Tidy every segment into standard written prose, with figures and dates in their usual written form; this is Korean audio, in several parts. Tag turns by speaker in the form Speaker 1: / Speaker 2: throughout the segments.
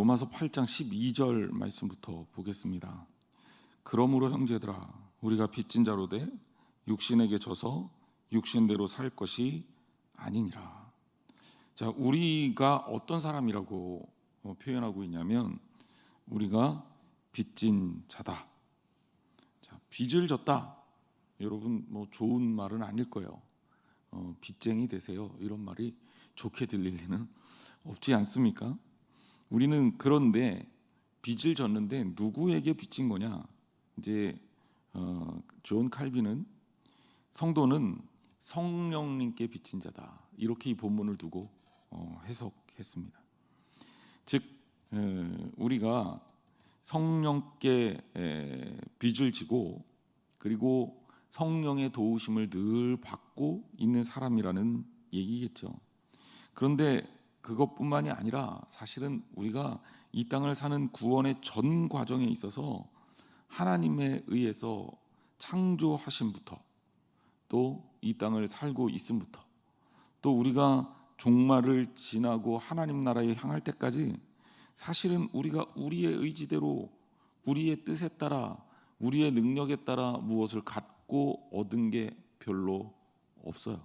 Speaker 1: 로마서 8장 12절 말씀부터 보겠습니다. 그러므로 형제들아 우리가 빚진 자로 돼 육신에게 져서 육신대로 살 것이 아니니라. 자, 우리가 어떤 사람이라고 표현하고 있냐면 우리가 빚진 자다. 자, 빚을 졌다. 여러분 좋은 말은 아닐 거예요. 빚쟁이 되세요. 이런 말이 좋게 들릴 리는 없지 않습니까? 우리는 그런데 빚을 졌는데 누구에게 빚진 거냐? 이제 존 칼빈은 성도는 성령님께 빚진 자다. 이렇게 이 본문을 두고 해석했습니다. 즉 우리가 성령께 빚을 지고 그리고 성령의 도우심을 늘 받고 있는 사람이라는 얘기겠죠. 그런데 그것뿐만이 아니라 사실은 우리가 이 땅을 사는 구원의 전 과정에 있어서 하나님에 의해서 창조하심부터 또 이 땅을 살고 있음부터 또 우리가 종말을 지나고 하나님 나라에 향할 때까지 사실은 우리가 우리의 의지대로 우리의 뜻에 따라 우리의 능력에 따라 무엇을 갖고 얻은 게 별로 없어요.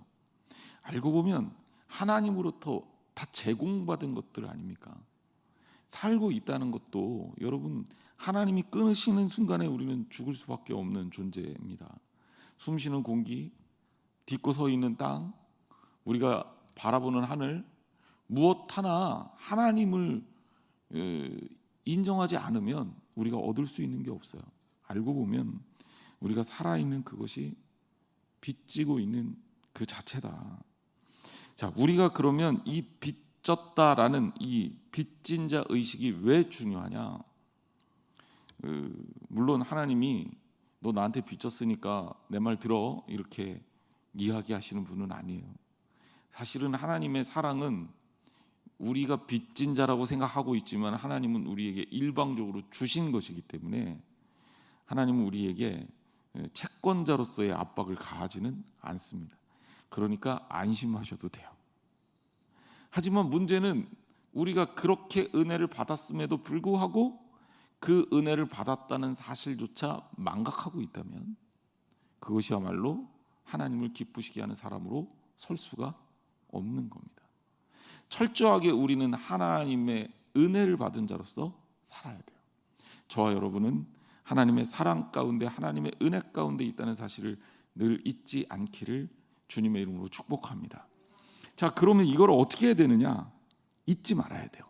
Speaker 1: 알고 보면 하나님으로부터 다 제공받은 것들 아닙니까? 살고 있다는 것도 여러분 하나님이 끊으시는 순간에 우리는 죽을 수밖에 없는 존재입니다. 숨쉬는 공기, 딛고 서 있는 땅, 우리가 바라보는 하늘, 무엇 하나 하나님을 인정하지 않으면 우리가 얻을 수 있는 게 없어요. 알고 보면 우리가 살아있는 그것이 빚지고 있는 그 자체다. 자, 우리가 그러면 이 빚졌다라는 이 빚진 자 의식이 왜 중요하냐? 물론 하나님이 너 나한테 빚졌으니까 내 말 들어 이렇게 이야기하시는 분은 아니에요. 사실은 하나님의 사랑은 우리가 빚진 자라고 생각하고 있지만 하나님은 우리에게 일방적으로 주신 것이기 때문에 하나님은 우리에게 채권자로서의 압박을 가하지는 않습니다. 그러니까 안심하셔도 돼요. 하지만 문제는 우리가 그렇게 은혜를 받았음에도 불구하고 그 은혜를 받았다는 사실조차 망각하고 있다면 그것이야말로 하나님을 기쁘시게 하는 사람으로 설 수가 없는 겁니다. 철저하게 우리는 하나님의 은혜를 받은 자로서 살아야 돼요. 저와 여러분은 하나님의 사랑 가운데 하나님의 은혜 가운데 있다는 사실을 늘 잊지 않기를 주님의 이름으로 축복합니다. 자, 그러면 이걸 어떻게 해야 되느냐? 잊지 말아야 돼요.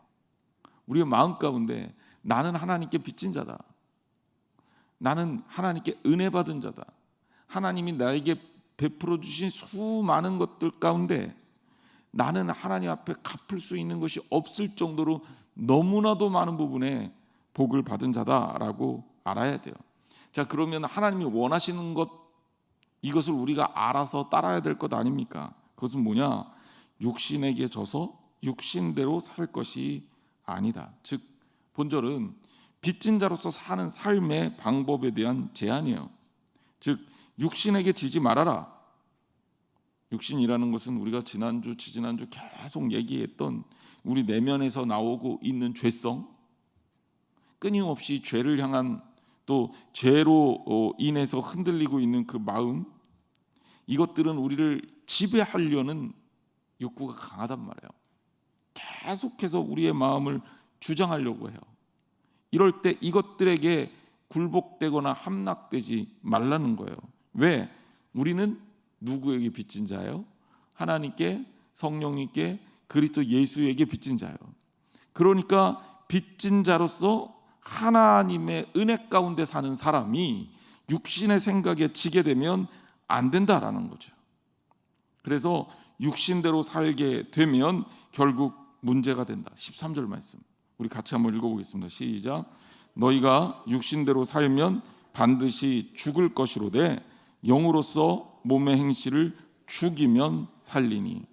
Speaker 1: 우리의 마음 가운데 나는 하나님께 빚진 자다. 나는 하나님께 은혜 받은 자다. 하나님이 나에게 베풀어 주신 수많은 것들 가운데 나는 하나님 앞에 갚을 수 있는 것이 없을 정도로 너무나도 많은 부분에 복을 받은 자다라고 알아야 돼요. 자, 그러면 하나님이 원하시는 것 이것을 우리가 알아서 따라야 될 것 아닙니까? 그것은 뭐냐? 육신에게 져서 육신대로 살 것이 아니다. 즉 본절은 빚진 자로서 사는 삶의 방법에 대한 제안이에요. 즉 육신에게 지지 말아라. 육신이라는 것은 우리가 지난주 지지난주 계속 얘기했던 우리 내면에서 나오고 있는 죄성, 끊임없이 죄를 향한 또 죄로 인해서 흔들리고 있는 그 마음, 이것들은 우리를 지배하려는 욕구가 강하단 말이에요. 계속해서 우리의 마음을 주장하려고 해요. 이럴 때 이것들에게 굴복되거나 함락되지 말라는 거예요. 왜? 우리는 누구에게 빚진 자예요? 하나님께, 성령님께, 그리스도 예수에게 빚진 자예요. 그러니까 빚진 자로서 하나님의 은혜 가운데 사는 사람이 육신의 생각에 지게 되면 안 된다라는 거죠. 그래서 육신대로 살게 되면 결국 문제가 된다. 13절 말씀 우리 같이 한번 읽어보겠습니다. 시작. 너희가 육신대로 살면 반드시 죽을 것이로되 영으로서 몸의 행실을 죽이면 살리니.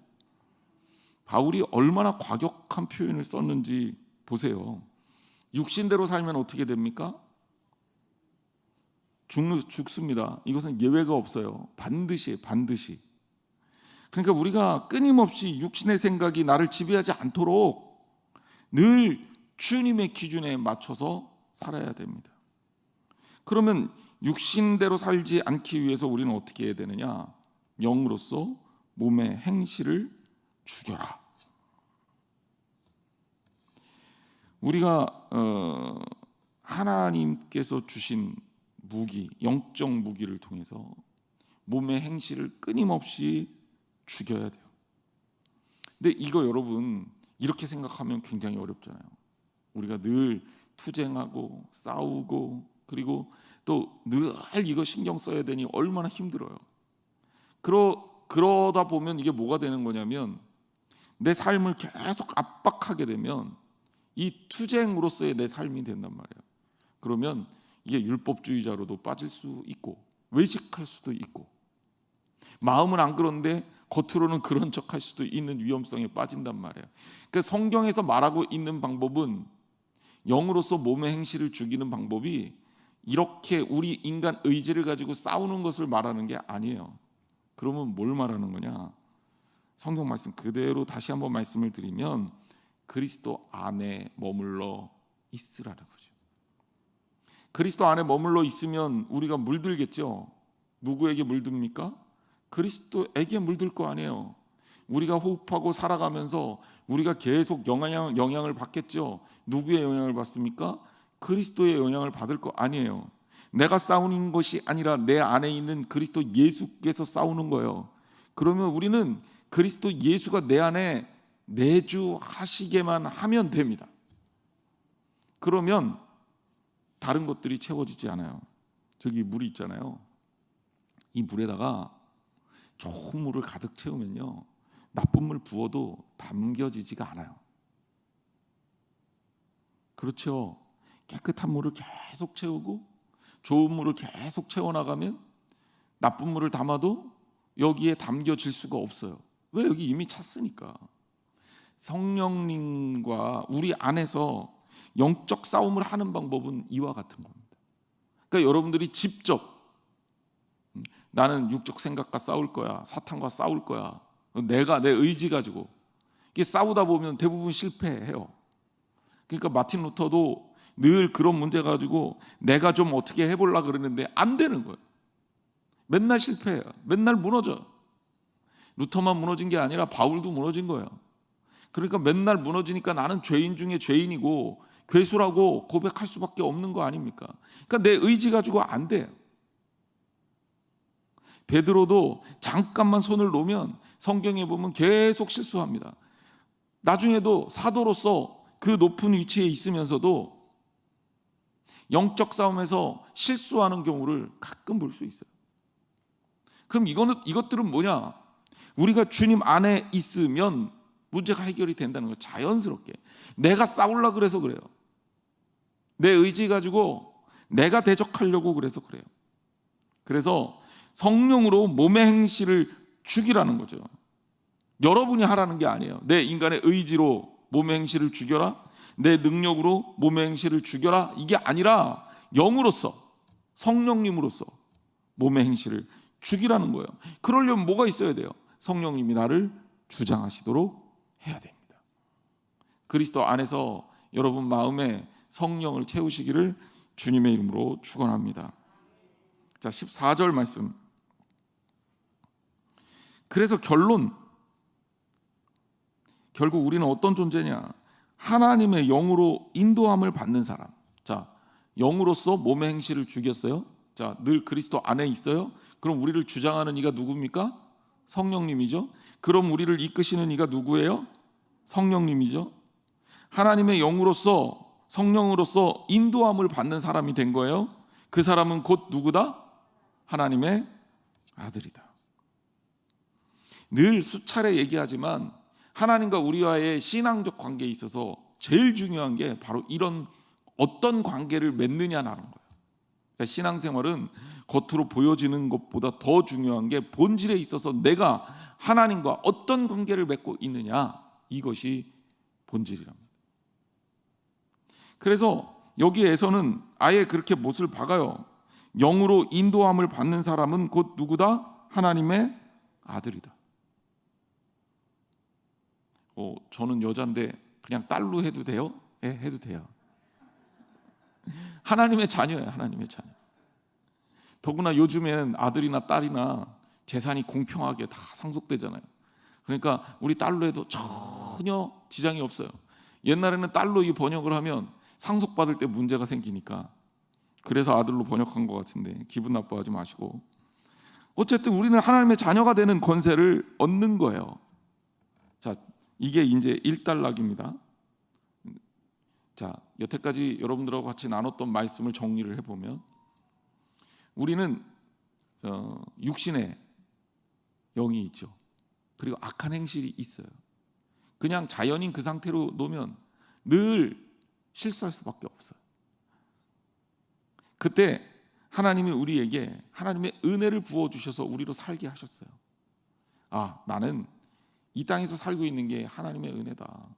Speaker 1: 바울이 얼마나 과격한 표현을 썼는지 보세요. 육신대로 살면 어떻게 됩니까? 죽습니다. 이것은 예외가 없어요. 반드시. 그러니까 우리가 끊임없이 육신의 생각이 나를 지배하지 않도록 늘 주님의 기준에 맞춰서 살아야 됩니다. 그러면 육신대로 살지 않기 위해서 우리는 어떻게 해야 되느냐? 영으로서 몸의 행실을 죽여라. 우리가 하나님께서 주신 무기, 영적 무기를 통해서 몸의 행실을 끊임없이 죽여야 돼요. 근데 이거 여러분 이렇게 생각하면 굉장히 어렵잖아요. 우리가 늘 투쟁하고 싸우고 그리고 또 늘 이거 신경 써야 되니 얼마나 힘들어요. 그러다 보면 이게 뭐가 되는 거냐면 내 삶을 계속 압박하게 되면 이 투쟁으로서의 내 삶이 된단 말이에요. 그러면 이게 율법주의자로도 빠질 수 있고 외식할 수도 있고 마음은 안 그런데 겉으로는 그런 척할 수도 있는 위험성에 빠진단 말이에요. 그러니까 성경에서 말하고 있는 방법은 영으로서 몸의 행실을 죽이는 방법이 이렇게 우리 인간 의지를 가지고 싸우는 것을 말하는 게 아니에요. 그러면 뭘 말하는 거냐? 성경 말씀 그대로 다시 한번 말씀을 드리면 그리스도 안에 머물러 있으라는 거죠. 그리스도 안에 머물러 있으면 우리가 물들겠죠. 누구에게 물듭니까? 그리스도에게 물들 거 아니에요. 우리가 호흡하고 살아가면서 우리가 계속 영향을 받겠죠. 누구의 영향을 받습니까? 그리스도의 영향을 받을 거 아니에요. 내가 싸우는 것이 아니라 내 안에 있는 그리스도 예수께서 싸우는 거예요. 그러면 우리는 그리스도 예수가 내 안에 내주하시게만 하면 됩니다. 그러면 다른 것들이 채워지지 않아요. 저기 물이 있잖아요. 이 물에다가 좋은 물을 가득 채우면요, 나쁜 물 부어도 담겨지지가 않아요. 그렇죠. 깨끗한 물을 계속 채우고 좋은 물을 계속 채워나가면 나쁜 물을 담아도 여기에 담겨질 수가 없어요. 왜? 여기 이미 찼으니까. 성령님과 우리 안에서 영적 싸움을 하는 방법은 이와 같은 겁니다. 그러니까 여러분들이 직접 나는 육적 생각과 싸울 거야, 사탄과 싸울 거야, 내가 내 의지 가지고 이게 싸우다 보면 대부분 실패해요. 그러니까 마틴 루터도 늘 그런 문제 가지고 내가 좀 어떻게 해보려고 그러는데 안 되는 거예요. 맨날 실패해요. 맨날 무너져요. 루터만 무너진 게 아니라 바울도 무너진 거예요. 그러니까 맨날 무너지니까 나는 죄인 중에 죄인이고 괴수라고 고백할 수밖에 없는 거 아닙니까? 그러니까 내 의지 가지고 안 돼요. 베드로도 잠깐만 손을 놓으면 성경에 보면 계속 실수합니다. 나중에도 사도로서 그 높은 위치에 있으면서도 영적 싸움에서 실수하는 경우를 가끔 볼 수 있어요. 그럼 이것들은 뭐냐? 우리가 주님 안에 있으면 문제가 해결이 된다는 거예요. 자연스럽게. 내가 싸우려고 그래서 그래요. 내 의지 가지고 내가 대적하려고 그래서 그래요. 그래서 성령으로 몸의 행실을 죽이라는 거죠. 여러분이 하라는 게 아니에요. 내 인간의 의지로 몸의 행실을 죽여라, 내 능력으로 몸의 행실을 죽여라, 이게 아니라 영으로서 성령님으로서 몸의 행실을 죽이라는 거예요. 그러려면 뭐가 있어야 돼요? 성령님이 나를 주장하시도록 해야 됩니다. 그리스도 안에서 여러분 마음에 성령을 채우시기를 주님의 이름으로 축원합니다. 자, 14절 말씀. 그래서 결국 우리는 어떤 존재냐? 하나님의 영으로 인도함을 받는 사람. 자, 영으로서 몸의 행실을 죽였어요. 자, 늘 그리스도 안에 있어요. 그럼 우리를 주장하는 이가 누굽니까? 성령님이죠. 그럼 우리를 이끄시는 이가 누구예요? 성령님이죠. 하나님의 영으로서 성령으로서 인도함을 받는 사람이 된 거예요. 그 사람은 곧 누구다? 하나님의 아들이다. 늘 수차례 얘기하지만 하나님과 우리와의 신앙적 관계에 있어서 제일 중요한 게 바로 이런 어떤 관계를 맺느냐라는 거예요. 그러니까 신앙생활은 겉으로 보여지는 것보다 더 중요한 게 본질에 있어서 내가 하나님과 어떤 관계를 맺고 있느냐, 이것이 본질이랍니다. 그래서 여기에서는 아예 그렇게 못을 박아요. 영으로 인도함을 받는 사람은 곧 누구다? 하나님의 아들이다. 저는 여잔데 그냥 딸로 해도 돼요? 해도 돼요. 하나님의 자녀예요. 하나님의 자녀. 더구나 요즘엔 아들이나 딸이나 재산이 공평하게 다 상속되잖아요. 그러니까 우리 딸로 해도 전혀 지장이 없어요. 옛날에는 딸로 이 번역을 하면 상속받을 때 문제가 생기니까 그래서 아들로 번역한 것 같은데 기분 나빠하지 마시고, 어쨌든 우리는 하나님의 자녀가 되는 권세를 얻는 거예요. 자, 이게 이제 일단락입니다. 자, 여태까지 여러분들하고 같이 나눴던 말씀을 정리를 해보면 우리는 육신의 영이 있죠. 그리고 악한 행실이 있어요. 그냥 자연인 그 상태로 놓으면 늘 실수할 수밖에 없어요. 그때 하나님이 우리에게 하나님의 은혜를 부어주셔서 우리로 살게 하셨어요. 아, 나는 이 땅에서 살고 있는 게 하나님의 은혜다.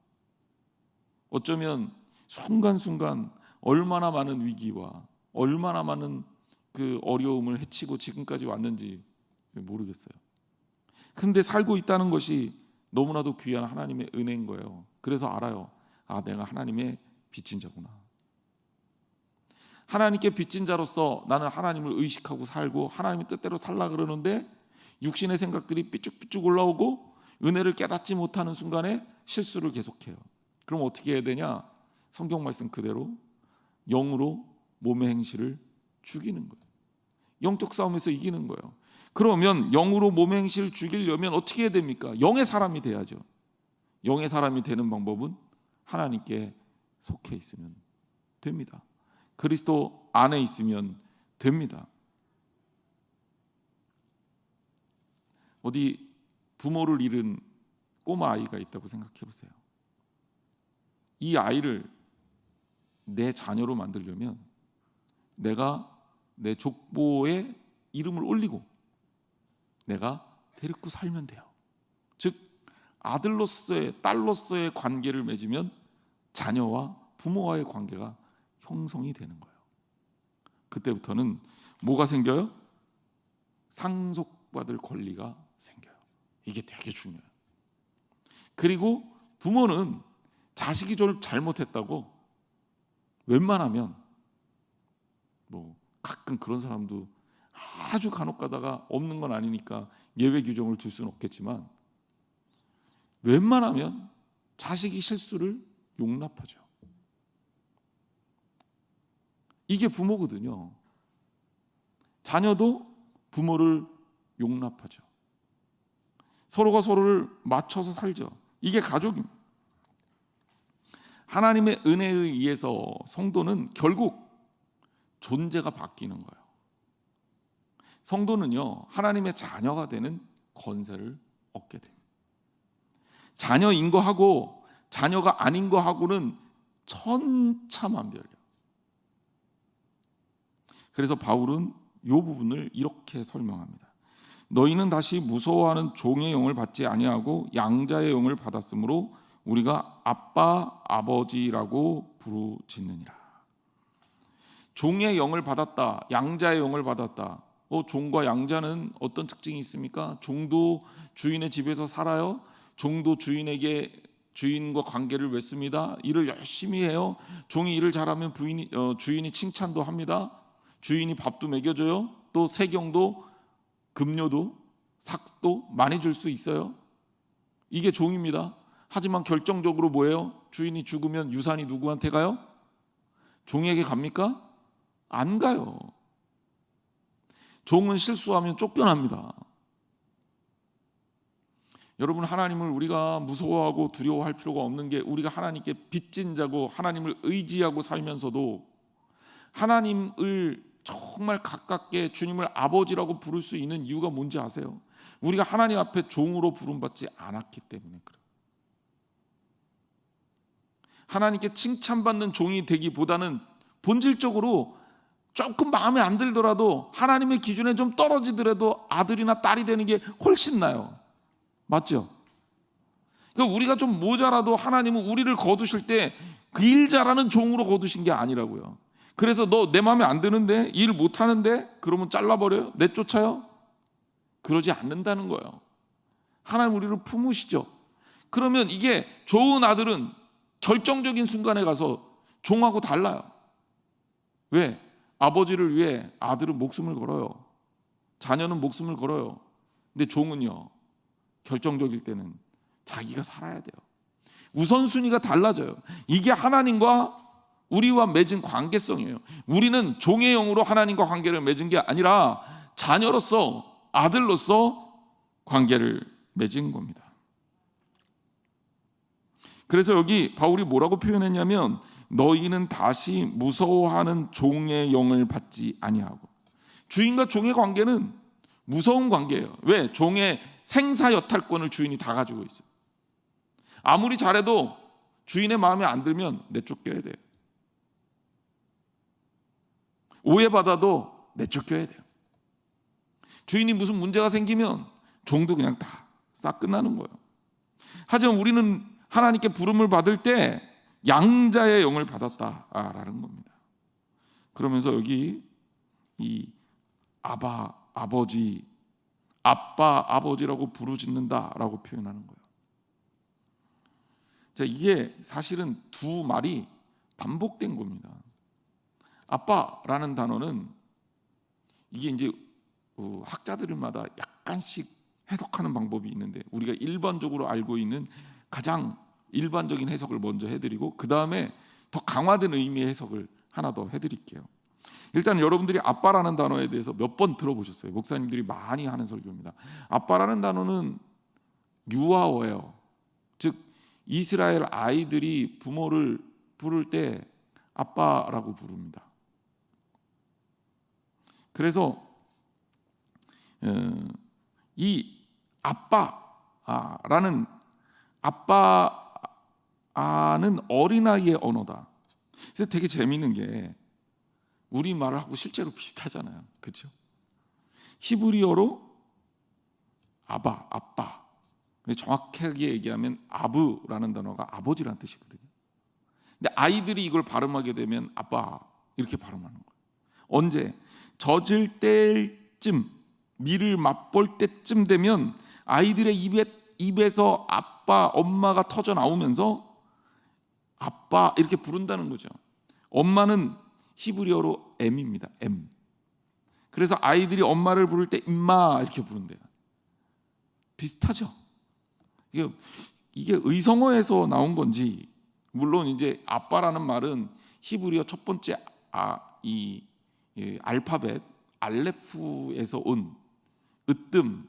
Speaker 1: 어쩌면 순간순간 얼마나 많은 위기와 얼마나 많은 그 어려움을 헤치고 지금까지 왔는지 모르겠어요. 근데 살고 있다는 것이 너무나도 귀한 하나님의 은혜인 거예요. 그래서 알아요. 아, 내가 하나님의 빚진 자구나. 하나님께 빚진 자로서 나는 하나님을 의식하고 살고 하나님의 뜻대로 살라 그러는데 육신의 생각들이 삐쭉삐쭉 올라오고 은혜를 깨닫지 못하는 순간에 실수를 계속해요. 그럼 어떻게 해야 되냐? 성경 말씀 그대로 영으로 몸의 행실을 죽이는 거예요. 영적 싸움에서 이기는 거예요. 그러면 영으로 몸의 행실을 죽이려면 어떻게 해야 됩니까? 영의 사람이 돼야죠. 영의 사람이 되는 방법은 하나님께 속해 있으면 됩니다. 그리스도 안에 있으면 됩니다. 어디 부모를 잃은 꼬마 아이가 있다고 생각해 보세요. 이 아이를 내 자녀로 만들려면 내가 내 족보에 이름을 올리고 내가 데리고 살면 돼요. 즉 아들로서의 딸로서의 관계를 맺으면 자녀와 부모와의 관계가 형성이 되는 거예요. 그때부터는 뭐가 생겨요? 상속받을 권리가 생겨요. 이게 되게 중요해요. 그리고 부모는 자식이 좀 잘못했다고 웬만하면 뭐 가끔 그런 사람도 아주 간혹 가다가 없는 건 아니니까 예외 규정을 둘 수는 없겠지만 웬만하면 자식이 실수를 용납하죠. 이게 부모거든요. 자녀도 부모를 용납하죠. 서로가 서로를 맞춰서 살죠. 이게 가족입니다. 하나님의 은혜에 의해서 성도는 결국 존재가 바뀌는 거예요. 성도는요, 하나님의 자녀가 되는 권세를 얻게 됩니다. 자녀인 거하고 자녀가 아닌 거하고는 천차만별이에요. 그래서 바울은 이 부분을 이렇게 설명합니다. 너희는 다시 무서워하는 종의 영을 받지 아니하고 양자의 영을 받았으므로 우리가 아빠, 아버지라고 부르짖느니라. 종의 영을 받았다, 양자의 영을 받았다. 종과 양자는 어떤 특징이 있습니까? 종도 주인의 집에서 살아요. 종도 주인과 관계를 맺습니다. 일을 열심히 해요. 종이 일을 잘하면 주인이 칭찬도 합니다. 주인이 밥도 먹여줘요. 또 세경도 급료도 삭도 많이 줄 수 있어요. 이게 종입니다. 하지만 결정적으로 뭐예요? 주인이 죽으면 유산이 누구한테 가요? 종에게 갑니까? 안 가요. 종은 실수하면 쫓겨납니다. 여러분, 하나님을 우리가 무서워하고 두려워할 필요가 없는 게 우리가 하나님께 빚진 자고 하나님을 의지하고 살면서도 하나님을 정말 가깝게 주님을 아버지라고 부를 수 있는 이유가 뭔지 아세요? 우리가 하나님 앞에 종으로 부름받지 않았기 때문에 그래요. 하나님께 칭찬받는 종이 되기보다는 본질적으로 조금 마음에 안 들더라도 하나님의 기준에 좀 떨어지더라도 아들이나 딸이 되는 게 훨씬 나아요. 맞죠? 그러니까 우리가 좀 모자라도 하나님은 우리를 거두실 때 그 일 잘하는 종으로 거두신 게 아니라고요. 그래서 너 내 마음에 안 드는데 일 못하는데 그러면 잘라버려요? 내쫓아요? 그러지 않는다는 거예요. 하나님 우리를 품으시죠. 그러면 이게 좋은 아들은 결정적인 순간에 가서 종하고 달라요. 왜? 아버지를 위해 아들은 목숨을 걸어요. 자녀는 목숨을 걸어요. 근데 종은요, 결정적일 때는 자기가 살아야 돼요. 우선순위가 달라져요. 이게 하나님과 우리와 맺은 관계성이에요. 우리는 종의 영으로 하나님과 관계를 맺은 게 아니라 자녀로서, 아들로서 관계를 맺은 겁니다. 그래서 여기 바울이 뭐라고 표현했냐면, 너희는 다시 무서워하는 종의 영을 받지 아니하고. 주인과 종의 관계는 무서운 관계예요. 왜? 종의 생사 여탈권을 주인이 다 가지고 있어요. 아무리 잘해도 주인의 마음에 안 들면 내쫓겨야 돼요. 오해받아도 내쫓겨야 돼요. 주인이 무슨 문제가 생기면 종도 그냥 다 싹 끝나는 거예요. 하지만 우리는 하나님께 부름을 받을 때 양자의 영을 받았다라는 겁니다. 그러면서 여기 이 아바, 아버지, 아빠, 아버지라고 부르짖는다라고 표현하는 거예요. 자, 이게 사실은 두 말이 반복된 겁니다. 아빠라는 단어는 이게 이제 학자들마다 약간씩 해석하는 방법이 있는데, 우리가 일반적으로 알고 있는 가장 일반적인 해석을 먼저 해드리고 그 다음에 더 강화된 의미의 해석을 하나 더 해드릴게요. 일단 여러분들이 아빠라는 단어에 대해서 몇 번 들어보셨어요? 목사님들이 많이 하는 설교입니다. 아빠라는 단어는 유아어예요. 즉 이스라엘 아이들이 부모를 부를 때 아빠라고 부릅니다. 그래서 이 아빠라는 아빠는 어린아이의 언어다. 그래서 되게 재미있는 게 우리말하고 실제로 비슷하잖아요. 그렇죠? 히브리어로 아바, 아빠. 정확하게 얘기하면 아브라는 단어가 아버지라는 뜻이거든요. 근데 아이들이 이걸 발음하게 되면 아빠 이렇게 발음하는 거예요. 언제? 젖을 때쯤, 밀을 맛볼 때쯤 되면 아이들의 입에서 아빠, 엄마가 터져 나오면서 아빠 이렇게 부른다는 거죠. 엄마는 히브리어로 M입니다. M. 그래서 아이들이 엄마를 부를 때 임마 이렇게 부른대요. 비슷하죠? 이게 의성어에서 나온 건지, 물론 이제 아빠라는 말은 히브리어 첫 번째 이 알파벳 알레프에서 온 으뜸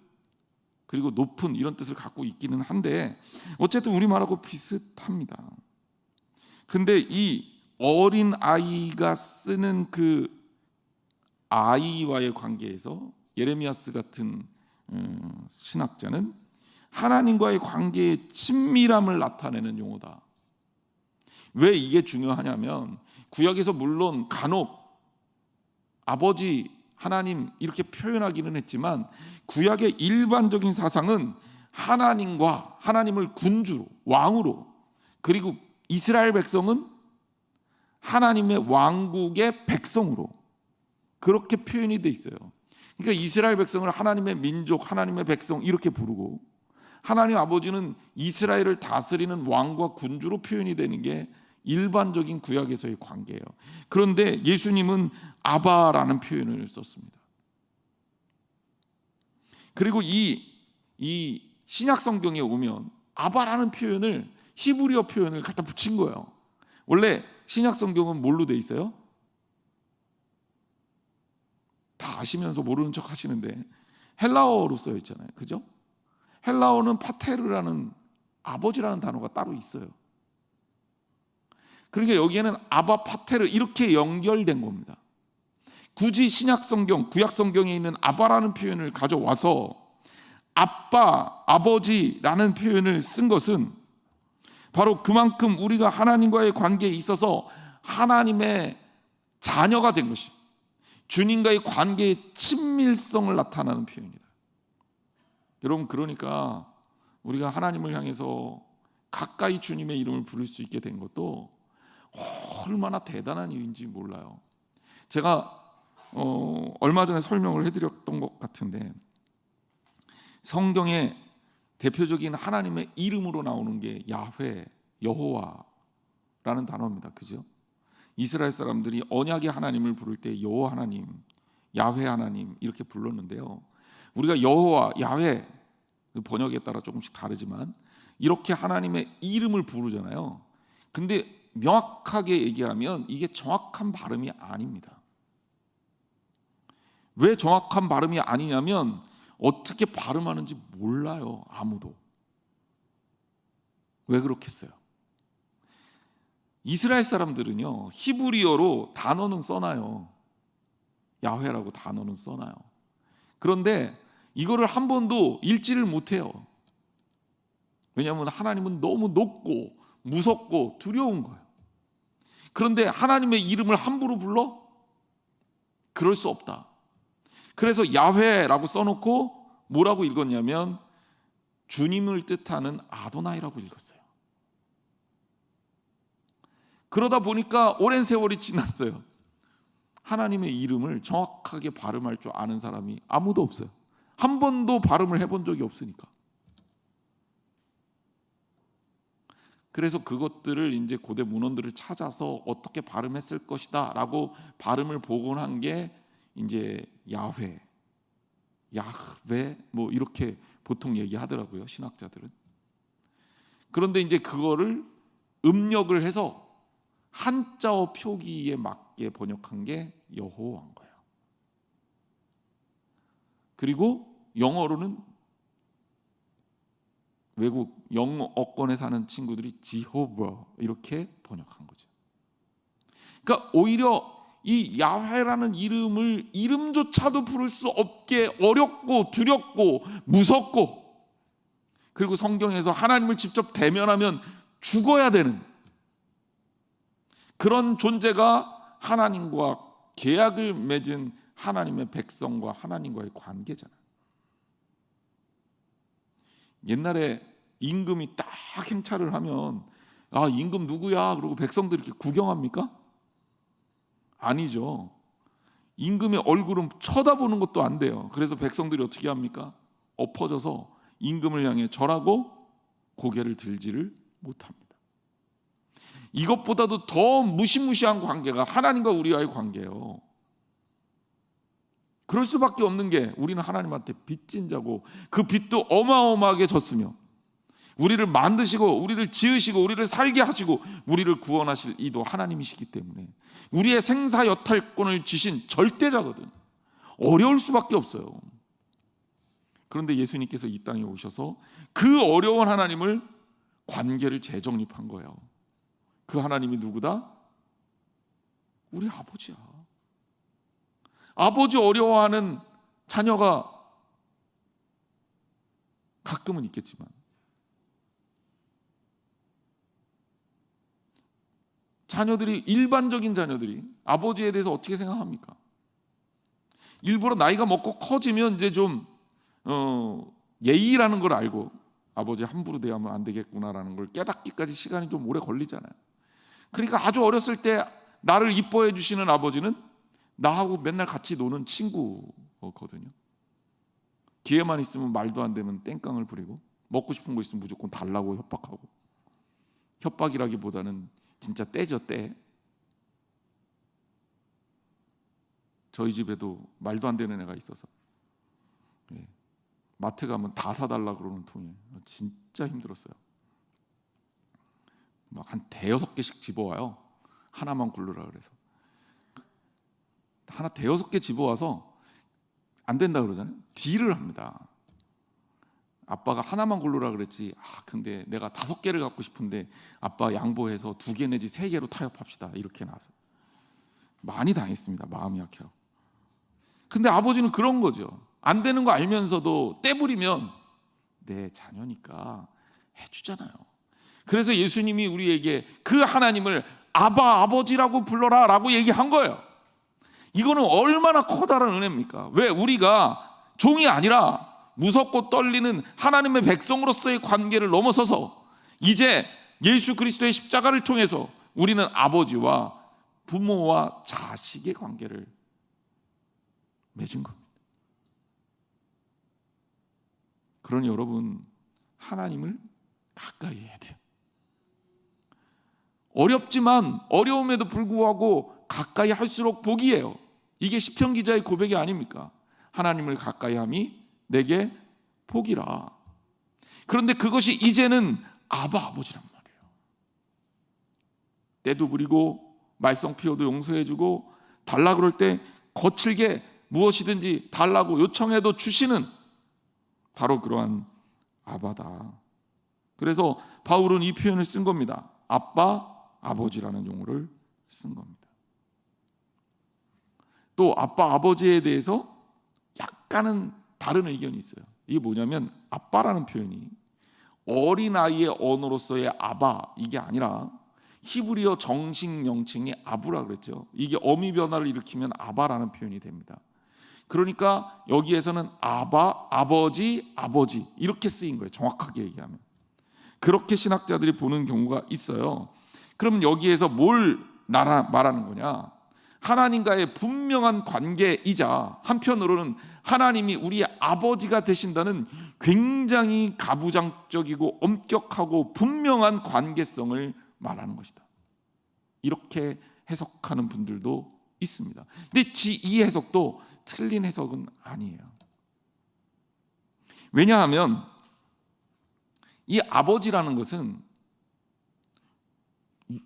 Speaker 1: 그리고 높은 이런 뜻을 갖고 있기는 한데 어쨌든 우리말하고 비슷합니다. 근데 이 어린 아이가 쓰는 그 아이와의 관계에서 예레미야스 같은 신학자는 하나님과의 관계의 친밀함을 나타내는 용어다. 왜 이게 중요하냐면 구약에서 물론 간혹 아버지 하나님 이렇게 표현하기는 했지만 구약의 일반적인 사상은 하나님과 하나님을 군주로 왕으로, 그리고 이스라엘 백성은 하나님의 왕국의 백성으로 그렇게 표현이 돼 있어요. 그러니까 이스라엘 백성을 하나님의 민족, 하나님의 백성 이렇게 부르고, 하나님 아버지는 이스라엘을 다스리는 왕과 군주로 표현이 되는 게 일반적인 구약에서의 관계예요. 그런데 예수님은 아바라는 표현을 썼습니다. 그리고 이 신약 성경에 오면 아바라는 표현을, 히브리어 표현을 갖다 붙인 거예요. 원래 신약 성경은 뭘로 돼 있어요? 다 아시면서 모르는 척 하시는데 헬라어로 써 있잖아요. 그죠? 헬라어는 파테르라는 아버지라는 단어가 따로 있어요. 그러니까 여기에는 아바 파테르 이렇게 연결된 겁니다. 굳이 신약 성경, 구약 성경에 있는 아바라는 표현을 가져와서 아빠, 아버지라는 표현을 쓴 것은 바로 그만큼 우리가 하나님과의 관계에 있어서 하나님의 자녀가 된 것이, 주님과의 관계의 친밀성을 나타내는 표현이다. 여러분, 그러니까 우리가 하나님을 향해서 가까이 주님의 이름을 부를 수 있게 된 것도 얼마나 대단한 일인지 몰라요. 제가 얼마 전에 설명을 해드렸던 것 같은데, 성경에 대표적인 하나님의 이름으로 나오는 게 야훼, 여호와, 야훼라는 단어입니다. 그죠? 이스라엘 사람들이 언약의 하나님을 부를 때 여호와 하나님, 야훼 하나님 이렇게 불렀는데요. 우리가 여호와, 야훼 번역에 따라 조금씩 다르지만 이렇게 하나님의 이름을 부르잖아요. 근데 명확하게 얘기하면 이게 정확한 발음이 아닙니다. 왜 정확한 발음이 아니냐면 어떻게 발음하는지 몰라요. 아무도. 왜 그렇겠어요? 이스라엘 사람들은요, 히브리어로 단어는 써놔요. 야훼라고 단어는 써놔요. 그런데 이거를 한 번도 읽지를 못해요. 왜냐하면 하나님은 너무 높고 무섭고 두려운 거예요. 그런데 하나님의 이름을 함부로 불러? 그럴 수 없다. 그래서 야훼라고 써놓고 뭐라고 읽었냐면 주님을 뜻하는 아도나이라고 읽었어요. 그러다 보니까 오랜 세월이 지났어요. 하나님의 이름을 정확하게 발음할 줄 아는 사람이 아무도 없어요. 한 번도 발음을 해본 적이 없으니까. 그래서 그것들을 이제 고대 문헌들을 찾아서 어떻게 발음했을 것이다라고 발음을 복원한 게 이제 야훼, 야흐베 뭐 이렇게 보통 얘기하더라고요, 신학자들은. 그런데 이제 그거를 음력을 해서 한자어 표기에 맞게 번역한 게 여호와인 거예요. 그리고 영어로는 외국 영어권에 사는 친구들이 지호버 이렇게 번역한 거죠. 그러니까 오히려 이 야훼라는 이름을 이름조차도 부를 수 없게 어렵고 두렵고 무섭고, 그리고 성경에서 하나님을 직접 대면하면 죽어야 되는 그런 존재가 하나님과 계약을 맺은 하나님의 백성과 하나님과의 관계잖아요. 옛날에 임금이 딱 행차를 하면 아, 임금 누구야? 그러고 백성들이 이렇게 구경합니까? 아니죠. 임금의 얼굴은 쳐다보는 것도 안 돼요. 그래서 백성들이 어떻게 합니까? 엎어져서 임금을 향해 절하고 고개를 들지를 못합니다. 이것보다도 더 무시무시한 관계가 하나님과 우리와의 관계예요. 그럴 수밖에 없는 게 우리는 하나님한테 빚진 자고 그 빚도 어마어마하게 졌으며 우리를 만드시고 우리를 지으시고 우리를 살게 하시고 우리를 구원하실 이도 하나님이시기 때문에 우리의 생사여탈권을 지신 절대자거든. 어려울 수밖에 없어요. 그런데 예수님께서 이 땅에 오셔서 그 어려운 하나님을 관계를 재정립한 거예요. 그 하나님이 누구다? 우리 아버지야. 아버지 어려워하는 자녀가 가끔은 있겠지만 자녀들이, 일반적인 자녀들이 아버지에 대해서 어떻게 생각합니까? 일부러 나이가 먹고 커지면 이제 좀 예의라는 걸 알고 아버지 함부로 대하면 안 되겠구나라는 걸 깨닫기까지 시간이 좀 오래 걸리잖아요. 그러니까 아주 어렸을 때 나를 이뻐해 주시는 아버지는 나하고 맨날 같이 노는 친구거든요. 기회만 있으면 말도 안 되면 땡깡을 부리고 먹고 싶은 거 있으면 무조건 달라고 협박하고, 협박이라기보다는 진짜 떼죠, 떼. 저희 집에도 말도 안 되는 애가 있어서 마트 가면 다 사달라 그러는 통에 진짜 힘들었어요. 막 한 대여섯 개씩 집어와요. 하나만 고르라 그래서 하나 대여섯 개 집어와서 안 된다 그러잖아요. 딜을 합니다. 아빠가 하나만 고르라 그랬지, 근데 내가 5개를 갖고 싶은데 아빠 양보해서 2개 내지 3개로 타협합시다, 이렇게 나와서 많이 당했습니다. 마음이 약해요. 근데 아버지는 그런 거죠. 안 되는 거 알면서도 떼부리면 내 자녀니까 해주잖아요. 그래서 예수님이 우리에게 그 하나님을 아바, 아버지라고 불러라 라고 얘기한 거예요. 이거는 얼마나 커다란 은혜입니까? 왜? 우리가 종이 아니라 무섭고 떨리는 하나님의 백성으로서의 관계를 넘어서서 이제 예수 그리스도의 십자가를 통해서 우리는 아버지와 부모와 자식의 관계를 맺은 겁니다. 그러니 여러분, 하나님을 가까이 해야 돼요. 어렵지만 어려움에도 불구하고 가까이 할수록 복이에요. 이게 시편 기자의 고백이 아닙니까? 하나님을 가까이 함이 내게 복이라. 그런데 그것이 이제는 아버지란 말이에요. 때도 부리고 말썽 피워도 용서해주고 달라 그럴 때 거칠게 무엇이든지 달라고 요청해도 주시는 바로 그러한 아바다. 그래서 바울은 이 표현을 쓴 겁니다. 아빠, 아버지라는 용어를 쓴 겁니다. 또 아빠, 아버지에 대해서 약간은 다른 의견이 있어요. 이게 뭐냐면 아빠라는 표현이 어린아이의 언어로서의 아바 이게 아니라 히브리어 정식 명칭이 아부라 그랬죠. 이게 어미 변화를 일으키면 아바라는 표현이 됩니다. 그러니까 여기에서는 아바, 아버지, 아버지 이렇게 쓰인 거예요. 정확하게 얘기하면. 그렇게 신학자들이 보는 경우가 있어요. 그러면 여기에서 뭘 말하는 거냐? 하나님과의 분명한 관계이자 한편으로는 하나님이 우리의 아버지가 되신다는 굉장히 가부장적이고 엄격하고 분명한 관계성을 말하는 것이다. 이렇게 해석하는 분들도 있습니다. 근데 이 해석도 틀린 해석은 아니에요. 왜냐하면 이 아버지라는 것은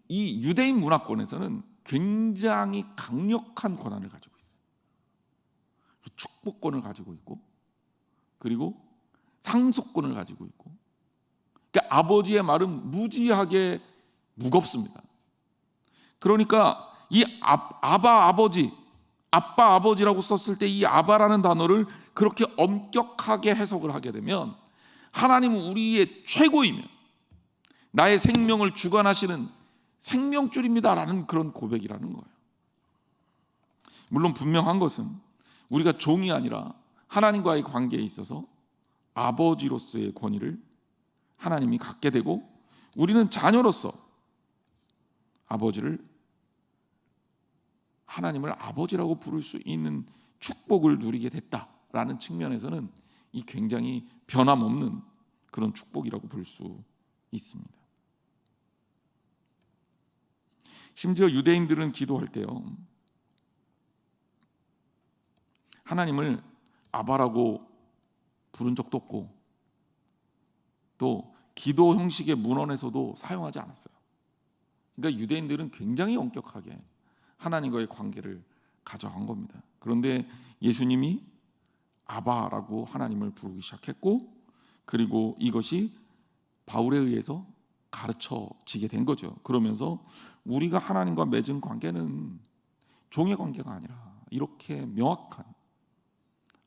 Speaker 1: 이 유대인 문화권에서는 굉장히 강력한 권한을 가지고 있어요. 축복권을 가지고 있고 그리고 상속권을 가지고 있고, 그러니까 아버지의 말은 무지하게 무겁습니다. 그러니까 이 아바 아버지, 아빠 아버지라고 썼을 때 이 아바라는 단어를 그렇게 엄격하게 해석을 하게 되면 하나님은 우리의 최고이며 나의 생명을 주관하시는 생명줄입니다라는 그런 고백이라는 거예요. 물론 분명한 것은 우리가 종이 아니라 하나님과의 관계에 있어서 아버지로서의 권위를 하나님이 갖게 되고 우리는 자녀로서 하나님을 아버지라고 부를 수 있는 축복을 누리게 됐다라는 측면에서는 이 굉장히 변함없는 그런 축복이라고 볼 수 있습니다. 심지어 유대인들은 기도할 때요, 하나님을 아바라고 부른 적도 없고 또 기도 형식의 문헌에서도 사용하지 않았어요. 그러니까 유대인들은 굉장히 엄격하게 하나님과의 관계를 가져간 겁니다. 그런데 예수님이 아바라고 하나님을 부르기 시작했고, 그리고 이것이 바울에 의해서 가르쳐지게 된 거죠. 그러면서 우리가 하나님과 맺은 관계는 종의 관계가 아니라 이렇게 명확한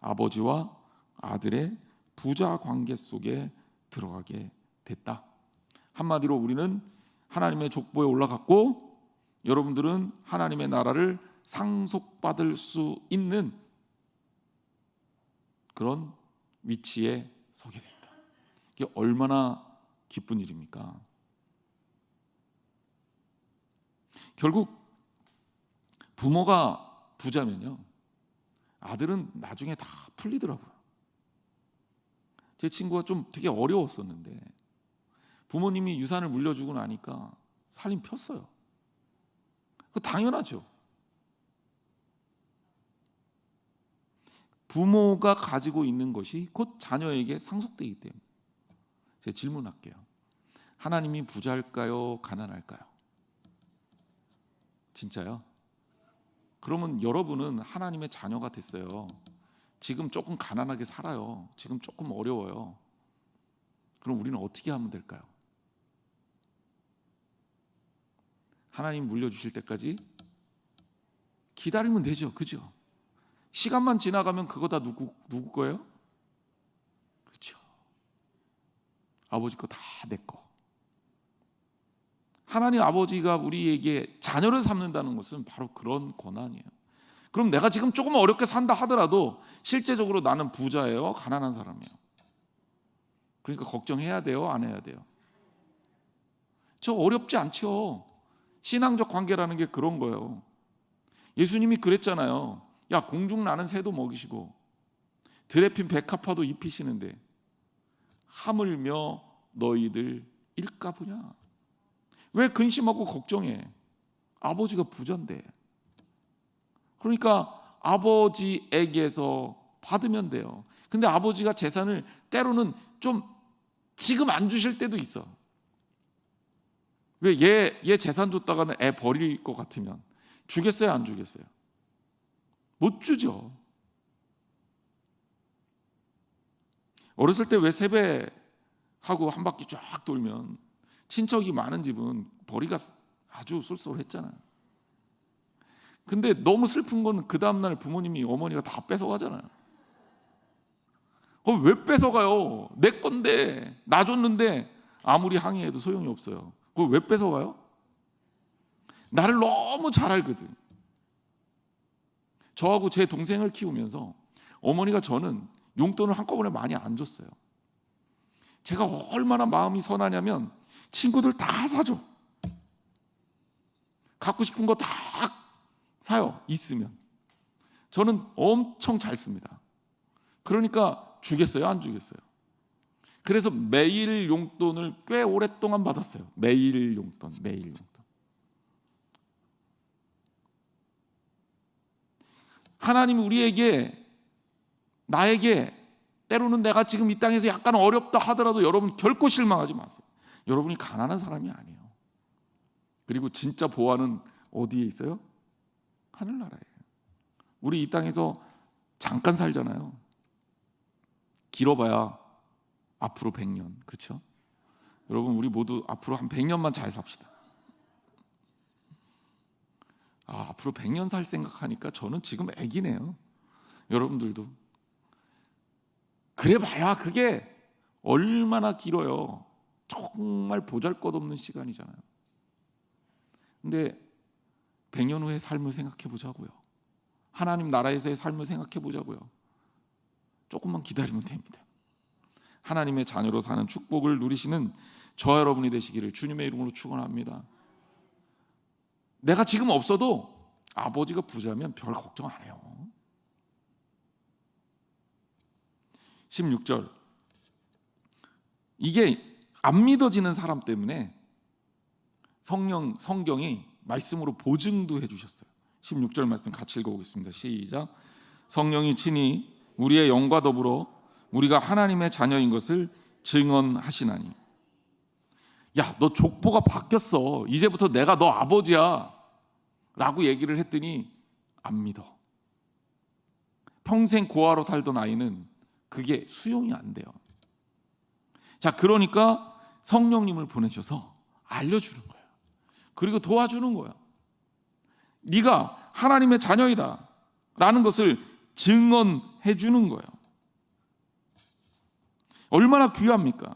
Speaker 1: 아버지와 아들의 부자 관계 속에 들어가게 됐다. 한마디로 우리는 하나님의 족보에 올라갔고 여러분들은 하나님의 나라를 상속받을 수 있는 그런 위치에 서게 됐다. 이게 얼마나 기쁜 일입니까? 결국 부모가 부자면요, 아들은 나중에 다 풀리더라고요. 제 친구가 좀 되게 어려웠었는데 부모님이 유산을 물려주고 나니까 살림 폈어요. 그거 당연하죠. 부모가 가지고 있는 것이 곧 자녀에게 상속되기 때문에. 제가 질문할게요. 하나님이 부자일까요? 가난할까요? 진짜요? 그러면 여러분은 하나님의 자녀가 됐어요. 지금 조금 가난하게 살아요. 지금 조금 어려워요. 그럼 우리는 어떻게 하면 될까요? 하나님 물려주실 때까지 기다리면 되죠. 그죠? 시간만 지나가면 그거 다 누구 거예요? 그렇죠. 아버지 거 다 내 거. 하나님 아버지가 우리에게 자녀를 삼는다는 것은 바로 그런 권한이에요. 그럼 내가 지금 조금 어렵게 산다 하더라도 실제적으로 나는 부자예요? 가난한 사람이에요? 그러니까 걱정해야 돼요? 안 해야 돼요? 저 어렵지 않죠. 신앙적 관계라는 게 그런 거예요. 예수님이 그랬잖아요. 야, 공중 나는 새도 먹이시고 들에 핀 백합화도 입히시는데 하물며 너희들 일까보냐? 왜 근심하고 걱정해? 아버지가 부자인데. 그러니까 아버지에게서 받으면 돼요. 근데 아버지가 재산을 때로는 좀 지금 안 주실 때도 있어. 왜 얘 재산 줬다가는 애 버릴 것 같으면 주겠어요, 안 주겠어요? 못 주죠. 어렸을 때 왜 세배하고 한 바퀴 쫙 돌면 친척이 많은 집은 벌이가 아주 쏠쏠했잖아요. 근데 너무 슬픈 건 그 다음날 부모님이, 어머니가 다 뺏어가잖아요. 왜 뺏어가요? 내 건데, 나 줬는데. 아무리 항의해도 소용이 없어요. 그걸 왜 뺏어가요? 나를 너무 잘 알거든. 저하고 제 동생을 키우면서 어머니가 저는 용돈을 한꺼번에 많이 안 줬어요. 제가 얼마나 마음이 선하냐면 친구들 다 사줘. 갖고 싶은 거 다 사요, 있으면. 저는 엄청 잘 씁니다. 그러니까 주겠어요, 안 주겠어요? 그래서 매일 용돈을 꽤 오랫동안 받았어요. 매일 용돈. 하나님이 우리에게, 나에게, 때로는 내가 지금 이 땅에서 약간 어렵다 하더라도 여러분 결코 실망하지 마세요. 여러분이 가난한 사람이 아니에요. 그리고 진짜 보화는 어디에 있어요? 하늘나라예요. 우리 이 땅에서 잠깐 살잖아요. 길어봐야 앞으로 100년, 그렇죠? 여러분, 우리 모두 앞으로 한 100년만 잘 삽시다. 앞으로 100년 살 생각하니까 저는 지금 애기네요. 여러분들도 그래봐야 그게 얼마나 길어요. 정말 보잘것없는 시간이잖아요. 근데 100년 후의 삶을 생각해 보자고요. 하나님 나라에서의 삶을 생각해 보자고요. 조금만 기다리면 됩니다. 하나님의 자녀로 사는 축복을 누리시는 저와 여러분이 되시기를 주님의 이름으로 축원합니다. 내가 지금 없어도 아버지가 부자면 별 걱정 안 해요. 16절, 이게 안 믿어지는 사람 때문에 성경이 말씀으로 보증도 해주셨어요. 16절 말씀 같이 읽어보겠습니다. 시작. 성령이 친히 우리의 영과 더불어 우리가 하나님의 자녀인 것을 증언하시나니. 야, 너 족보가 바뀌었어. 이제부터 내가 너 아버지야 라고 얘기를 했더니 안 믿어. 평생 고아로 살던 아이는 그게 수용이 안 돼요. 자, 그러니까 성령님을 보내셔서 알려주는 거예요. 그리고 도와주는 거예요. 네가 하나님의 자녀이다 라는 것을 증언해 주는 거예요. 얼마나 귀합니까?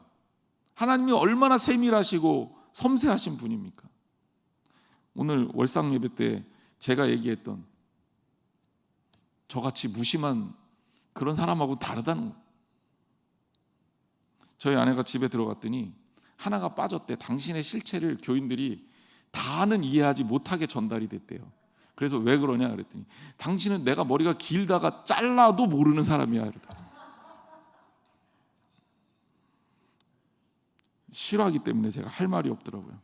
Speaker 1: 하나님이 얼마나 세밀하시고 섬세하신 분입니까? 오늘 월상 예배 때 제가 얘기했던 저같이 무심한 그런 사람하고 다르다는 거예요. 저희 아내가 집에 들어갔더니 하나가 빠졌대. 당신의 실체를 교인들이 다는 이해하지 못하게 전달이 됐대요. 그래서 왜 그러냐 그랬더니 당신은 내가 머리가 길다가 잘라도 모르는 사람이야 이러다. 싫어하기 때문에 제가 할 말이 없더라고요.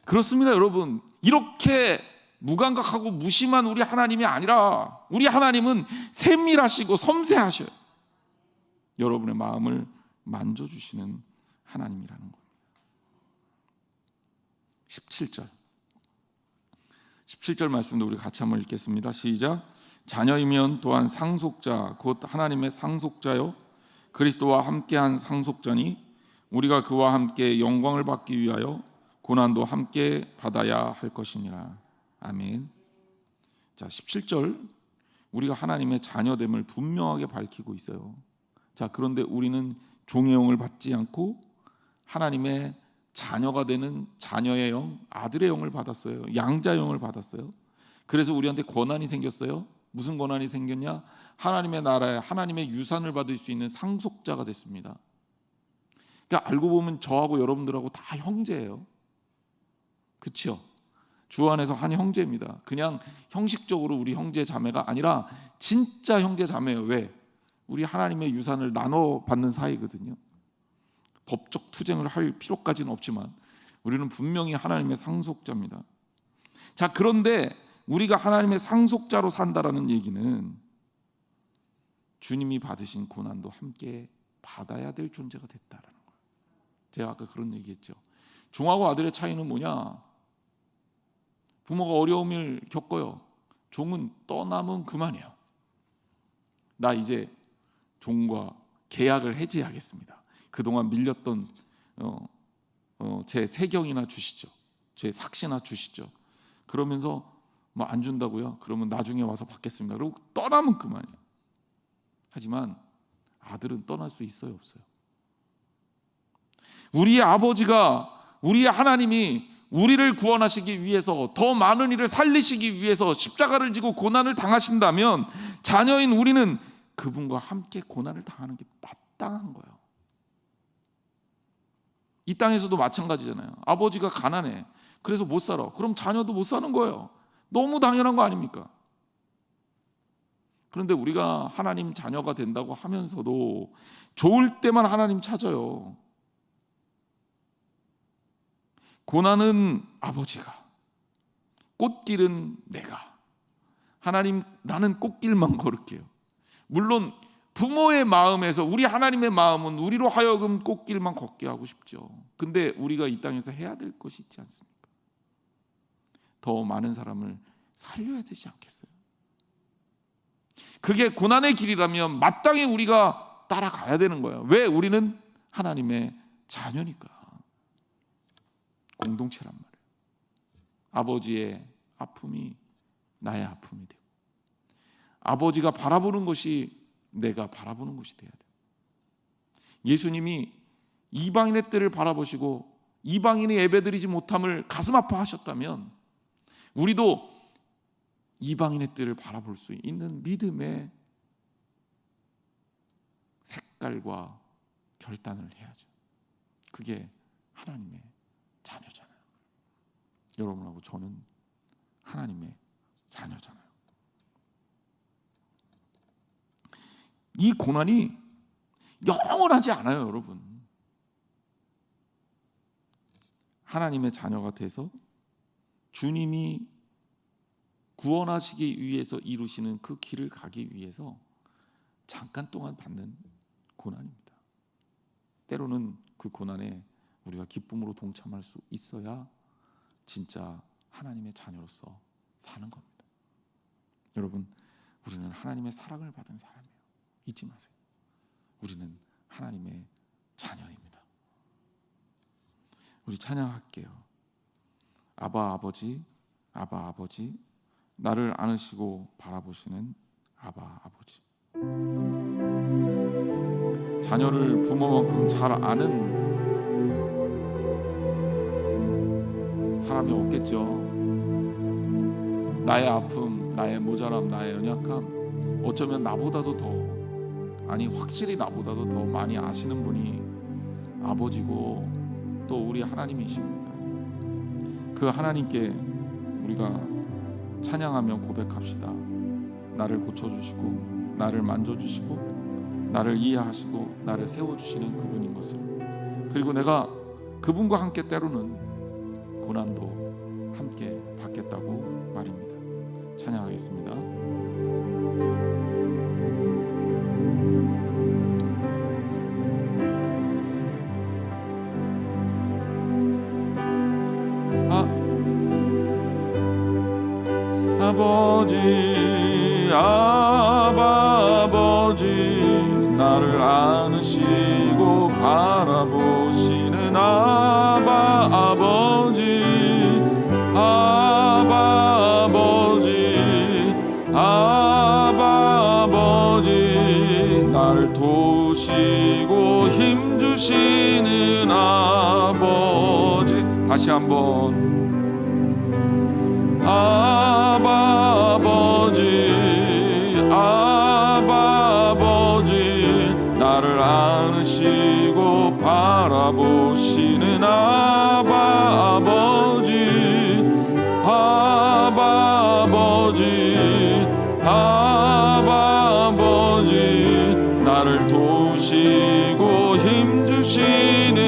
Speaker 1: 그렇습니다, 여러분. 이렇게 무감각하고 무심한 우리 하나님이 아니라 우리 하나님은 세밀하시고 섬세하셔요. 여러분의 마음을 만져주시는 하나님이라는 겁니다. 17절 말씀도 우리 같이 한번 읽겠습니다. 시작. 자녀이면 또한 상속자 곧 하나님의 상속자요 그리스도와 함께한 상속자니 우리가 그와 함께 영광을 받기 위하여 고난도 함께 받아야 할 것이니라. 아멘. 자, 17절 우리가 하나님의 자녀됨을 분명하게 밝히고 있어요. 자, 그런데 우리는 종의 영을 받지 않고 하나님의 자녀가 되는 자녀의 영, 아들의 영을 받았어요. 양자의 영을 받았어요. 그래서 우리한테 권한이 생겼어요. 무슨 권한이 생겼냐? 하나님의 나라에 하나님의 유산을 받을 수 있는 상속자가 됐습니다. 그러니까 알고 보면 저하고 여러분들하고 다 형제예요. 그렇죠? 주 안에서 한 형제입니다. 그냥 형식적으로 우리 형제 자매가 아니라 진짜 형제 자매예요. 왜? 우리 하나님의 유산을 나눠 받는 사이거든요. 법적 투쟁을 할 필요까지는 없지만 우리는 분명히 하나님의 상속자입니다. 자, 그런데 우리가 하나님의 상속자로 산다라는 얘기는 주님이 받으신 고난도 함께 받아야 될 존재가 됐다라는 거예요. 제가 아까 그런 얘기했죠. 종하고 아들의 차이는 뭐냐? 부모가 어려움을 겪어요. 종은 떠나면 그만이에요. 나 이제 종과 계약을 해지하겠습니다. 그동안 밀렸던 제 세경이나 주시죠. 제 삭시나 주시죠. 그러면서 뭐 안 준다고요? 그러면 나중에 와서 받겠습니다. 그리고 떠나면 그만이에요. 하지만 아들은 떠날 수 있어요, 없어요? 우리의 아버지가, 우리의 하나님이 우리를 구원하시기 위해서, 더 많은 이를 살리시기 위해서 십자가를 지고 고난을 당하신다면 자녀인 우리는 그분과 함께 고난을 당하는 게 마땅한 거예요. 이 땅에서도 마찬가지잖아요. 아버지가 가난해, 그래서 못 살아. 그럼 자녀도 못 사는 거예요. 너무 당연한 거 아닙니까? 그런데 우리가 하나님 자녀가 된다고 하면서도 좋을 때만 하나님 찾아요. 고난은 아버지가, 꽃길은 내가. 하나님, 나는 꽃길만 걸을게요. 물론 부모의 마음에서, 우리 하나님의 마음은 우리로 하여금 꽃길만 걷게 하고 싶죠. 근데 우리가 이 땅에서 해야 될 것이 있지 않습니까? 더 많은 사람을 살려야 되지 않겠어요? 그게 고난의 길이라면 마땅히 우리가 따라가야 되는 거예요. 왜? 우리는 하나님의 자녀니까. 공동체란 말이에요. 아버지의 아픔이 나의 아픔이 되고, 아버지가 바라보는 것이 내가 바라보는 것이 돼야 돼요. 예수님이 이방인의 뜰을 바라보시고 이방인이 예배드리지 못함을 가슴 아파하셨다면 우리도 이방인의 뜰을 바라볼 수 있는 믿음의 색깔과 결단을 해야죠. 그게 하나님의 자녀잖아요. 여러분하고 저는 하나님의 자녀잖아요. 이 고난이 영원하지 않아요, 여러분. 하나님의 자녀가 돼서 주님이 구원하시기 위해서 이루시는 그 길을 가기 위해서 잠깐 동안 받는 고난입니다. 때로는 그 고난에 우리가 기쁨으로 동참할 수 있어야 진짜 하나님의 자녀로서 사는 겁니다. 여러분, 우리는 하나님의 사랑을 받은 사람이에요. 잊지 마세요. 우리는 하나님의 자녀입니다. 우리 찬양할게요. 아바 아버지, 아바 아버지, 나를 안으시고 바라보시는 아바 아버지. 자녀를 부모만큼 잘 아는 사람이 없겠죠. 나의 아픔, 나의 모자람, 나의 연약함, 어쩌면 나보다도 더, 아니 확실히 나보다도 더 많이 아시는 분이 아버지고 또 우리 하나님이십니다. 그 하나님께 우리가 찬양하며 고백합시다. 나를 고쳐주시고 나를 만져주시고 나를 이해하시고 나를 세워주시는 그분인 것을, 그리고 내가 그분과 함께 때로는 고난도 함께 받겠다고 말입니다. 찬양하겠습니다. 아버지, 아바 아버지, 나를 안으시고 바라보시는 아바 아버지, 아바 아버지, 아바 아버지, 나를 도우시고 힘주시는 아버지. 다시 한번. 아바 아버지, 아바 아버지, 나를 안으시고 바라보시는 아바 아버지, 아바 아버지, 아바 아버지, 나를 도우시고 힘주시는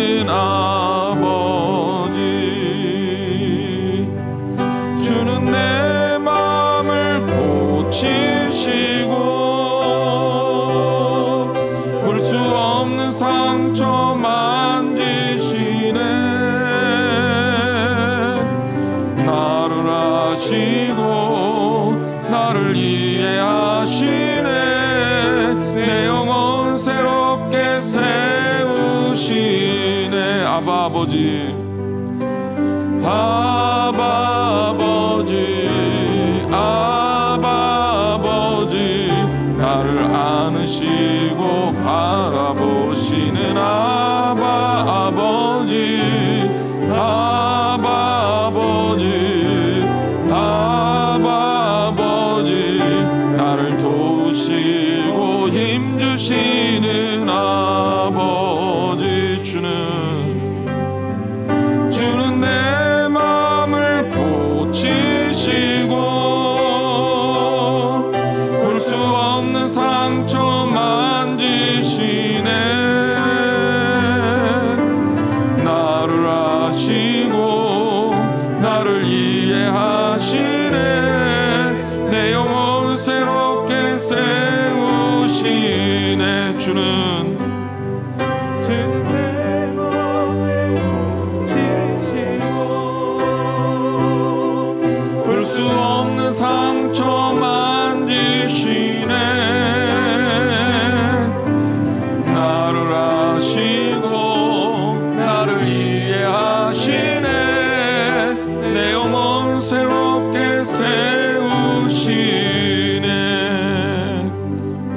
Speaker 1: 아바 아버지, 아바 아버지, 아바 아버지, 나를 안으시고 바라보시는 아바 아버지, 아바 아버지, 아바 아버지, 나를 도우시고 힘주시는 아버지. 주는 내 마음을 고치시고 볼 수 없는 상처 만지시네. 나를 아시고 나를 이해하시네. 내 영혼 새롭게 세우시네. 주는 수 없는 상처 만지시네. 나를 아시고 나를 이해하시네. 내 영혼 새롭게 세우시네.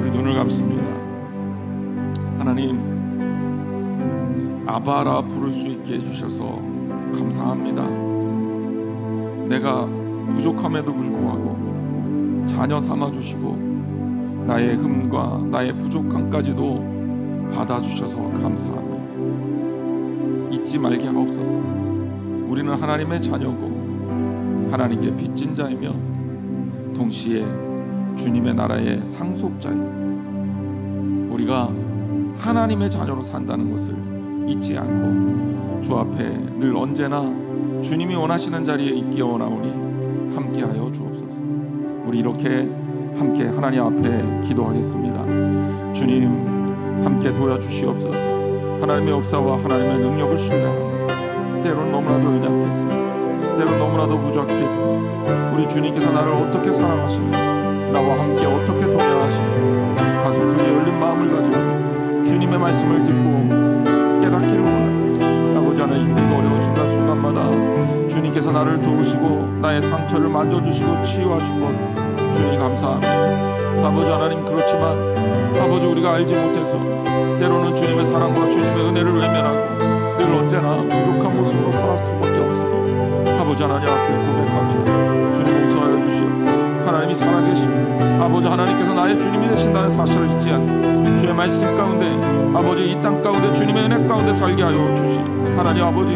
Speaker 1: 우리 눈을 감습니다. 하나님, 아바라 부를 수 있게 해주셔서 감사합니다. 내가 부족함에도 불구하고 자녀 삼아주시고 나의 흠과 나의 부족함까지도 받아주셔서 감사합니다. 잊지 말게 하옵소서. 우리는 하나님의 자녀고 하나님께 빚진 자이며 동시에 주님의 나라의 상속자입니다. 우리가 하나님의 자녀로 산다는 것을 잊지 않고 주 앞에 늘 언제나 주님이 원하시는 자리에 있기 원하오니 함께하여 주옵소서. 우리 이렇게 함께 하나님 앞에 기도하겠습니다. 주님, 함께 도와주시옵소서. 하나님의 역사와 하나님의 능력을 신뢰합니다. 때로는 너무나도 연약해서, 때로는 너무나도 부족해서 우리 주님께서 나를 어떻게 사랑하시며 나와 함께 어떻게 동행하시며 가슴속에 열린 마음을 가지고 주님의 말씀을 듣고 깨닫기를 원합니다. 아버지 하나님, 힘들고 어려운 순간순간마다 주님께서 나를 도우시고 나의 상처를 만져주시고 치유하신 것 주님 감사합니다. 아버지 하나님, 그렇지만 아버지 우리가 알지 못해서 때로는 주님의 사랑과 주님의 은혜를 외면하고 늘 언제나 부족한 모습으로 살았을 수밖에 없습니다. 아버지 하나님 앞에 고백합니다. 주님 용서하여 주시옵소서. 하나님이 살아계시고 아버지 하나님께서 나의 주님이 되신다는 사실을 잊지 않고 주의 말씀 가운데 아버지 이 땅 가운데 주님의 은혜 가운데 살게 하여 주시. 하나님 아버지,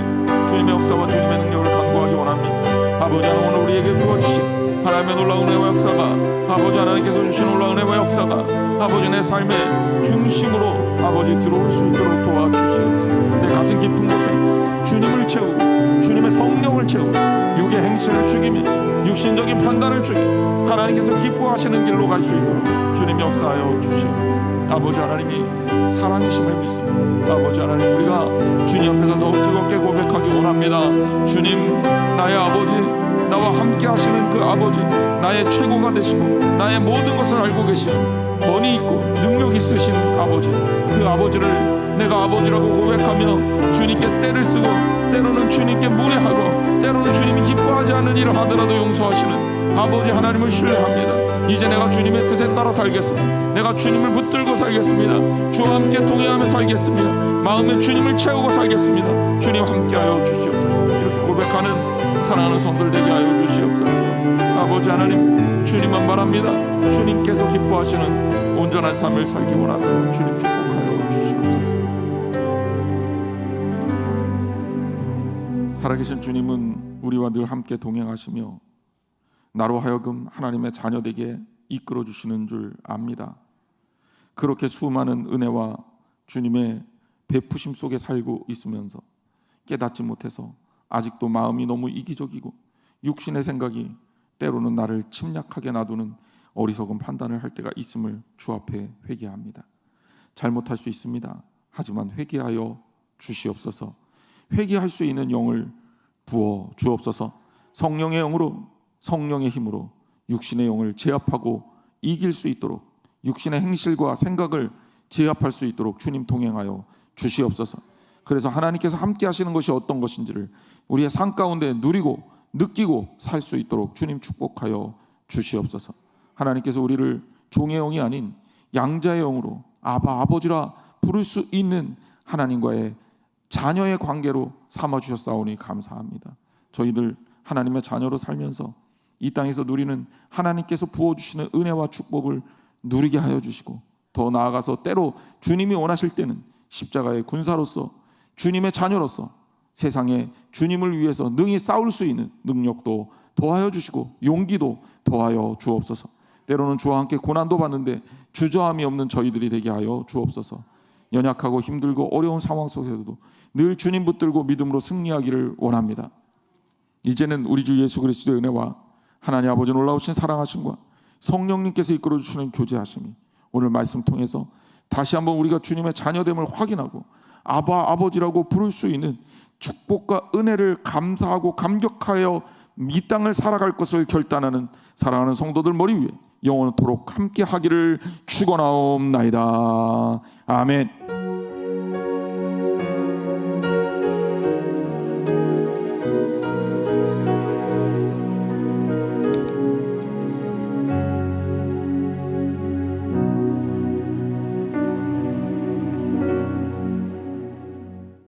Speaker 1: 주님의 역사와 주님의 능력을 간구하기 원합니다. 아버지 하나님, 오늘 우리에게 주어주신 하나님의 놀라운 은혜와 역사가 아버지 하나님께서 주신 놀라운 은혜와 역사가 아버지 내 삶의 중심으로 아버지 들어올 수 있도록 도와주시옵소서. 내 가슴 깊은 곳에 주님을 채우고 주님의 성령을 채우고 육의 행실을 죽이며 육신적인 판단을 죽이며 하나님께서 기뻐하시는 길로 갈 수 있도록 주님 역사하여 주시옵소서. 아버지 하나님이 사랑이심을 믿습니다. 아버지 하나님, 우리가 주님 앞에서 더욱 뜨겁게 고백하기 원합니다. 주님, 나의 아버지, 나와 함께 하시는 그 아버지, 나의 최고가 되시고 나의 모든 것을 알고 계시는 권위 있고 능력 있으신 아버지, 그 아버지를 내가 아버지라고 고백하며 주님께 때를 쓰고 때로는 주님께 무례하고 때로는 주님이 기뻐하지 않는 일을 하더라도 용서하시는 아버지 하나님을 신뢰합니다. 이제 내가 주님의 뜻에 따라 살겠습니다. 내가 주님을 붙들고 살겠습니다. 주와 함께 동행하며 살겠습니다. 마음에 주님을 채우고 살겠습니다. 주님 함께하여 주시옵소서. 이렇게 고백하는 사랑하는 손들 되게 하여 주시옵소서. 아버지 하나님, 주님만 바랍니다. 주님께서 기뻐하시는 온전한 삶을 살기 원합니다. 주님 축복하여 주시옵소서. 살아계신 주님은 우리와 늘 함께 동행하시며 나로 하여금 하나님의 자녀 되게 이끌어 주시는 줄 압니다. 그렇게 수많은 은혜와 주님의 베푸심 속에 살고 있으면서 깨닫지 못해서 아직도 마음이 너무 이기적이고 육신의 생각이 때로는 나를 침략하게 놔두는 어리석은 판단을 할 때가 있음을 주 앞에 회개합니다. 잘못할 수 있습니다. 하지만 회개하여 주시옵소서. 회개할 수 있는 영을 부어 주옵소서. 성령의 영으로, 성령의 힘으로 육신의 영을 제압하고 이길 수 있도록, 육신의 행실과 생각을 제압할 수 있도록 주님 동행하여 주시옵소서. 그래서 하나님께서 함께 하시는 것이 어떤 것인지를 우리의 삶 가운데 누리고 느끼고 살 수 있도록 주님 축복하여 주시옵소서. 하나님께서 우리를 종의 영이 아닌 양자의 영으로 아바 아버지라 부를 수 있는 하나님과의 자녀의 관계로 삼아주셨사오니 감사합니다. 저희들 하나님의 자녀로 살면서 이 땅에서 누리는 하나님께서 부어주시는 은혜와 축복을 누리게 하여 주시고, 더 나아가서 때로 주님이 원하실 때는 십자가의 군사로서 주님의 자녀로서 세상에 주님을 위해서 능히 싸울 수 있는 능력도 더하여 주시고 용기도 더하여 주옵소서. 때로는 주와 함께 고난도 받는데 주저함이 없는 저희들이 되게 하여 주옵소서. 연약하고 힘들고 어려운 상황 속에서도 늘 주님 붙들고 믿음으로 승리하기를 원합니다. 이제는 우리 주 예수 그리스도의 은혜와 하나님 아버지 놀라우신 사랑하심과 성령님께서 이끌어주시는 교제하심이 오늘 말씀 통해서 다시 한번 우리가 주님의 자녀됨을 확인하고 아바 아버지라고 부를 수 있는 축복과 은혜를 감사하고 감격하여 이 땅을 살아갈 것을 결단하는 사랑하는 성도들 머리 위에 영원토록 함께 하기를 축원하옵나이다. 아멘.